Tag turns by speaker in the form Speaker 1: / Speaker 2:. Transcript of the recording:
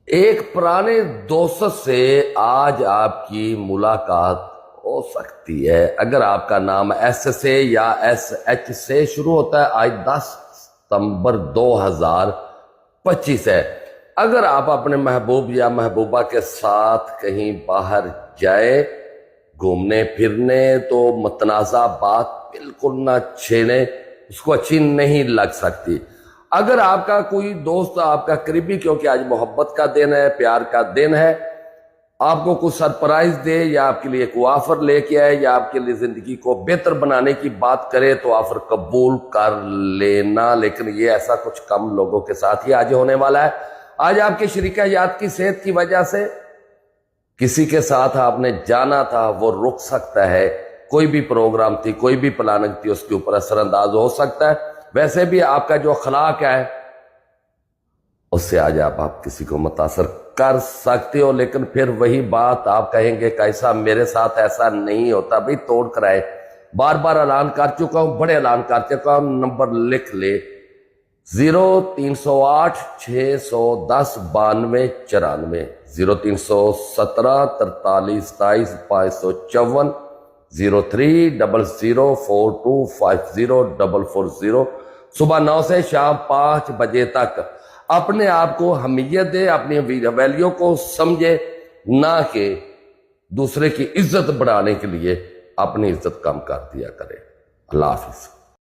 Speaker 1: ایک پرانے دوست سے آج آپ کی ملاقات ہو سکتی ہے۔ اگر آپ کا نام ایس سے یا ایس ایچ سے شروع ہوتا ہے، آج 10 ستمبر 2025 ہے۔ اگر آپ اپنے محبوب یا محبوبہ کے ساتھ کہیں باہر جائے گھومنے پھرنے تو متنازع بات بالکل نہ چھیڑیں، اس کو اچھی نہیں لگ سکتی۔ اگر آپ کا کوئی دوست آپ کا قریبی، کیونکہ آج محبت کا دن ہے، پیار کا دن ہے، آپ کو کوئی سرپرائز دے یا آپ کے لیے کوئی آفر لے کے آئے یا آپ کے لیے زندگی کو بہتر بنانے کی بات کرے تو آفر قبول کر لینا، لیکن یہ ایسا کچھ کم لوگوں کے ساتھ ہی آج ہونے والا ہے۔ آج آپ کے شریک حیات کی صحت کی وجہ سے کسی کے ساتھ آپ نے جانا تھا وہ رک سکتا ہے، کوئی بھی پروگرام تھی، کوئی بھی پلاننگ تھی، اس کے اوپر اثر انداز ہو سکتا ہے۔ ویسے بھی آپ کا جو اخلاق ہے اس سے آج آپ کسی کو متاثر کر سکتے ہو، لیکن پھر وہی بات آپ کہیں گے کہ ایسا میرے ساتھ ایسا نہیں ہوتا۔ بھئی توڑ کر آئے، بار بار اعلان کر چکا ہوں، بڑے اعلان کر چکا ہوں، نمبر لکھ لے 0308 610 92 94 0317 43 27 554 03004250 صبح 9 سے شام 5 بجے تک اپنے آپ کو اہمیت دے، اپنی ویلیو کو سمجھے، نہ کہ دوسرے کی عزت بڑھانے کے لیے اپنی عزت کم کر دیا کرے۔ اللہ حافظ۔